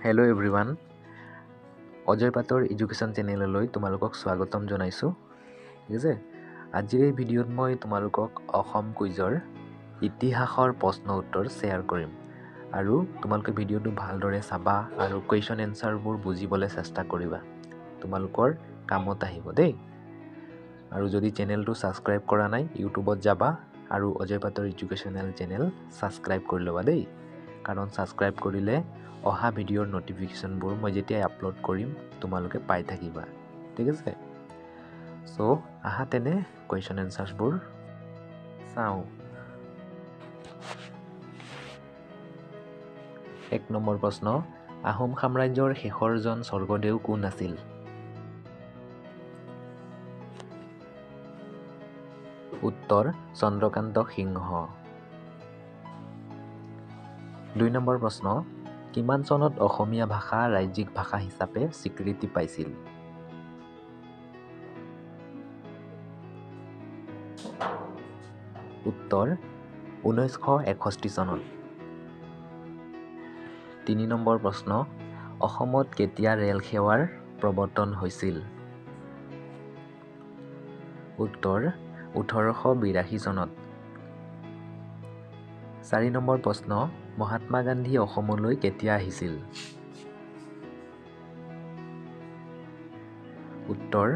Hello' everyone, Ajay পাটৰ education চেনেললৈ তোমালোকক স্বাগতম জনাইছোঁ। ঠিক আছে, আজিৰ এই ভিডিঅ'ত মই তোমালোকক অসম কুইজৰ ইতিহাসৰ প্ৰশ্ন উত্তৰ শ্বেয়াৰ কৰিম আৰু তোমালোকে ভিডিঅ'টো ভালদৰে চাবা আৰু কুৱেশ্যন এনচাৰবোৰ বুজিবলৈ চেষ্টা কৰিবা। তোমালোকৰ কামত আহিব দেই। আৰু যদি চেনেলটো ছাবস্ক্ৰাইব কৰা নাই, ইউটিউবত যাবা আৰু অজয় পাটৰ এডুকেশ্যনেল চেনেল ছাবস্ক্ৰাইব কৰি ল'বা দেই। কাৰণ ছাবস্ক্ৰাইব কৰিলে অহা ভিডিঅ'ৰ নটিফিকেশ্যনবোৰ মই যেতিয়াই আপলোড কৰিম তোমালোকে পাই থাকিবা। ঠিক আছে, চ' আহা তেনে কুৱেশ্যন এনচাৰ্ছবোৰ চাওঁ। 1 নম্বৰ প্ৰশ্ন, আহোম সাম্ৰাজ্যৰ শেষৰজন স্বৰ্গদেউ কোন আছিল? উত্তৰ চন্দ্ৰকান্ত সিংহ। 2 নম্বৰ প্ৰশ্ন, কিমান চনত অসমীয়া ভাষা ৰাজ্যিক ভাষা হিচাপে স্বীকৃতি পাইছিল? উত্তৰ 1961 চনত। 3 নম্বৰ প্ৰশ্ন, অসমত কেতিয়া ৰেল সেৱাৰ প্ৰৱৰ্তন হৈছিল? উত্তৰ 1882 চনত। 4 নম্বৰ প্ৰশ্ন, মহাত্মা গান্ধী অসমলৈ কেতিয়া আহিছিল? উত্তৰ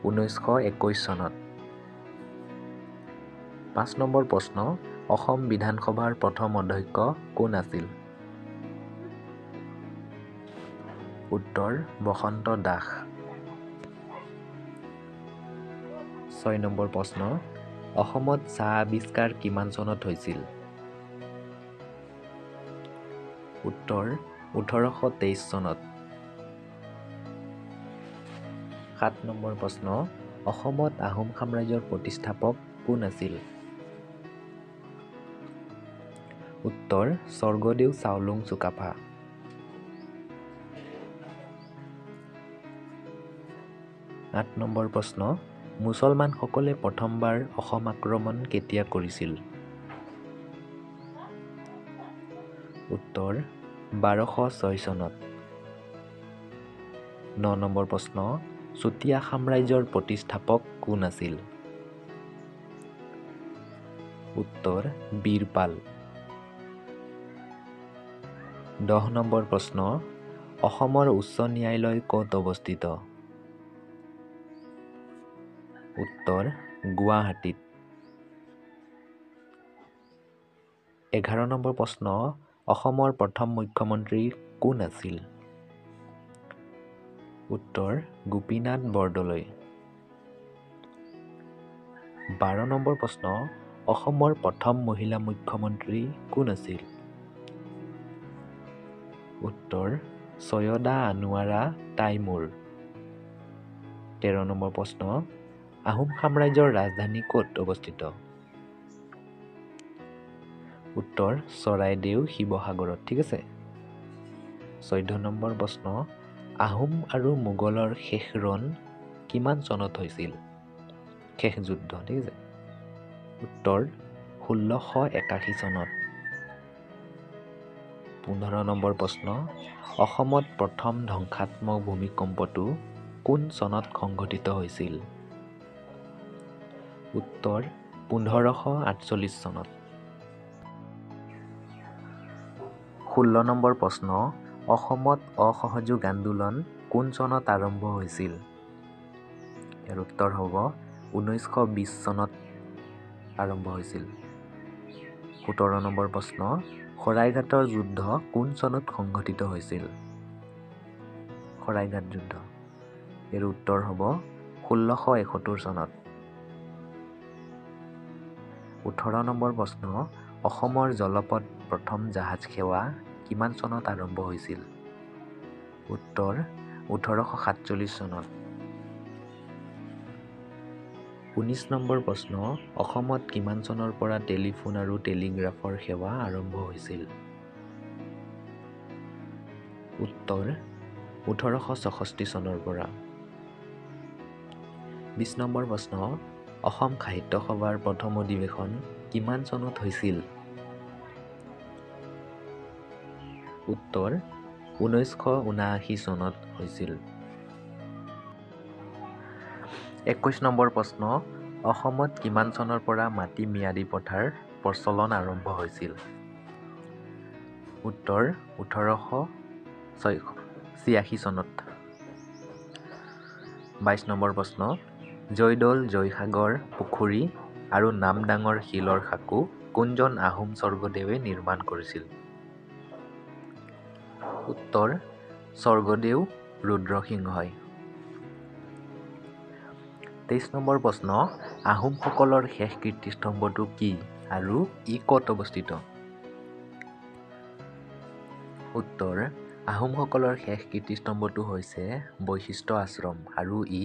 1921 চনত। 5 নম্বৰ প্ৰশ্ন, অসম বিধানসভাৰ প্ৰথম অধ্যক্ষ কোন আছিল? উত্তৰ বসন্ত দাস। 6 নম্বৰ প্ৰশ্ন, অসমত চাহ আৱিষ্কাৰ কিমান চনত হৈছিল? উত্তৰ 1823 চনত। 7 নম্বৰ প্ৰশ্ন, অসমত আহোম সাম্ৰাজ্যৰ প্ৰতিষ্ঠাপক কোন আছিল? উত্তৰ স্বৰ্গদেউ চাওলুং চুকাফা। 8 নম্বৰ প্ৰশ্ন, মুছলমানসকলে প্ৰথমবাৰ অসম আক্ৰমণ কেতিয়া কৰিছিল? উত্তৰ 1206 চনত। 9 নম্বৰ প্ৰশ্ন, চুতীয়া সাম্ৰাজ্যৰ প্ৰতিষ্ঠাপক কোন আছিল? উত্তৰ বীৰপাল। 10 নম্বৰ প্ৰশ্ন, অসমৰ উচ্চ ন্যায়ালয় ক'ত অৱস্থিত? উত্তৰ গুৱাহাটীত। 11 নম্বৰ প্ৰশ্ন, অসমৰ প্ৰথম মুখ্যমন্ত্ৰী কোন আছিল? উত্তৰ গোপীনাথ বৰদলৈ। 12 নম্বৰ প্ৰশ্ন, অসমৰ প্ৰথম মহিলা মুখ্যমন্ত্ৰী কোন আছিল? উত্তৰ ছৈয়দা আনোৱাৰা তাইমুৰ। 13 নম্বৰ প্ৰশ্ন, আহোম সাম্ৰাজ্যৰ ৰাজধানী ক'ত অৱস্থিত? উত্তৰ চৰাইদেউ শিৱসাগৰত। ঠিক আছে। 14 নম্বৰ প্ৰশ্ন, আহোম আৰু মোগলৰ শেষ ৰণ কিমান চনত হৈছিল? শেষ যুদ্ধ। ঠিক আছে। উত্তৰ 1681 চনত। 15 নম্বৰ প্ৰশ্ন, অসমত প্ৰথম ধ্বংসাত্মক ভূমিকম্পটো কোন চনত সংঘটিত হৈছিল? উত্তৰ 1548 চনত। 16 নম্বৰ প্ৰশ্ন, অসমত অসহযোগ আন্দোলন কোন চনত আৰম্ভ হৈছিল? ইয়াৰ উত্তৰ হ'ব 1920 চনত আৰম্ভ হৈছিল। 17 নম্বৰ প্ৰশ্ন, শৰাইঘাটৰ যুদ্ধ কোন চনত সংঘটিত হৈছিল? শৰাইঘাট যুদ্ধ। ইয়াৰ উত্তৰ হ'ব 1671 চনত। 18 নম্বৰ প্ৰশ্ন, অসমৰ জলপথ প্ৰথম জাহাজ সেৱা কিমান চনত আৰম্ভ হৈছিল? উত্তৰ 1847 চনত। 19 নম্বৰ প্ৰশ্ন, অসমত কিমান চনৰ পৰা টেলিফোন আৰু টেলিগ্ৰাফৰ সেৱা আৰম্ভ হৈছিল? উত্তৰ 1864 চনৰ পৰা। 20 নম্বৰ প্ৰশ্ন, অসম সাহিত্য সভাৰ প্ৰথম অধিৱেশন কিমান চনত হৈছিল? উত্তৰ 1979 চনত হৈছিল। 21 নম্বৰ প্ৰশ্ন, অসমত কিমান চনৰ পৰা মাটি ম্যাদী প্ৰথাৰ প্ৰচলন আৰম্ভ হৈছিল? উত্তৰ 1886 চনত। 22 নম্বৰ প্ৰশ্ন, জয়দৌল, জয়সাগৰ পুখুৰী আৰু নামদাঙৰ শিলৰ সাঁকো কোনজন আহোম স্বৰ্গদেৱে নিৰ্মাণ কৰিছিল? উত্তৰ স্বৰ্গদেউ ৰুদ্ৰসিংহই। 23 নম্বৰ প্ৰশ্ন, আহোমসকলৰ শেষ কীৰ্তিস্তম্ভটো কি আৰু ই ক'ত অৱস্থিত? উত্তৰ আহোমসকলৰ শেষ কীৰ্তিস্তম্ভটো হৈছে বৈশিষ্ট্য আশ্ৰম আৰু ই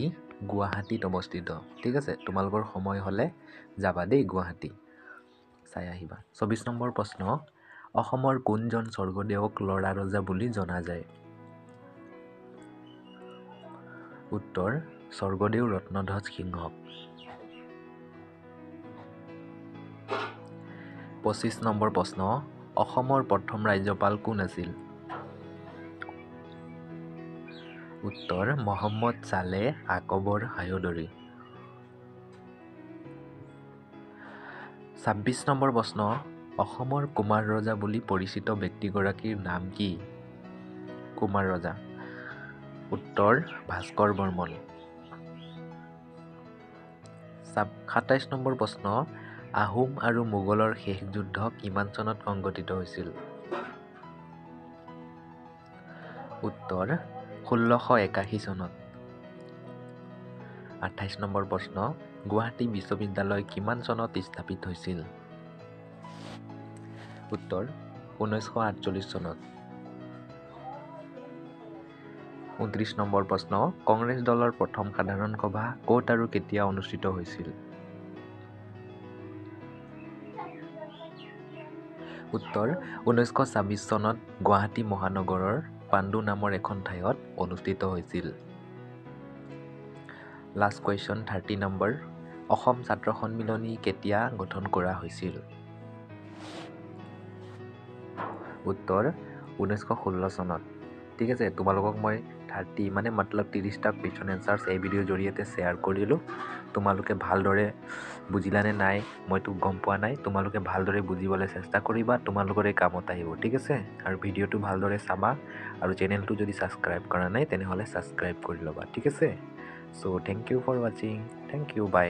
গুৱাহাটীত অৱস্থিত। ঠিক আছে, তোমালোকৰ সময় হ'লে যাবা দেই গুৱাহাটী, চাই আহিবা। 24 নম্বৰ প্ৰশ্ন, অসমৰ কোনজন স্বৰ্গদেউক ল'ৰা ৰজা বুলি জনা যায়? উত্তৰ স্বৰ্গদেউ ৰত্নধ্বজ সিংহক। 25 নম্বৰ প্ৰশ্ন, অসমৰ প্ৰথম ৰাজ্যপাল কোন আছিল? উত্তৰ মহম্মদ চালেহ আকবৰ হায়দৰী। 26 নম্বৰ প্ৰশ্ন, অসমৰ কুমাৰ ৰজা বুলি পৰিচিত ব্যক্তিগৰাকীৰ নাম কি? কুমাৰ ৰজা। উত্তৰ ভাস্কৰ বৰ্মন। 27 নম্বৰ প্ৰশ্ন, আহোম আৰু মোগলৰ শেষ যুদ্ধ কিমান চনত সংঘটিত হৈছিল? উত্তৰ 1681 চনত। 28 নম্বৰ প্ৰশ্ন, গুৱাহাটী বিশ্ববিদ্যালয় কিমান চনত স্থাপিত হৈছিল? উত্তৰ 1948 চনত। 29 নম্বৰ প্ৰশ্ন, কংগ্ৰেছ দলৰ প্ৰথম সাধাৰণ সভা ক'ত আৰু কেতিয়া অনুষ্ঠিত হৈছিল? উত্তৰ 1926 চনত গুৱাহাটী মহানগৰৰ পাণ্ডু নামৰ এখন ঠাইত অনুষ্ঠিত হৈছিল। লাষ্ট কুৱেশ্যন 30 নম্বৰ, অসম ছাত্ৰ সন্মিলনী কেতিয়া গঠন কৰা হৈছিল? উত্তৰ 1916 চনত। ঠিক আছে, তোমালোকক মই 30টা কুৱেশ্যন এনচাৰ্ছ এই ভিডিঅ'ৰ জৰিয়তে শ্বেয়াৰ কৰিলোঁ। তোমালোকে ভালদৰে বুজিলানে নাই মইতো গম পোৱা নাই, তোমালোকে ভালদৰে বুজিবলৈ চেষ্টা কৰিবা, তোমালোকৰে কামত আহিব। ঠিক আছে, আৰু ভিডিঅ'টো ভালদৰে চাবা, আৰু চেনেলটো যদি ছাবস্ক্ৰাইব কৰা নাই তেনেহ'লে ছাবস্ক্ৰাইব কৰি ল'বা। ঠিক আছে, চ' থেংক ইউ ফৰ ৱাচিং, থেংক ইউ, বাই।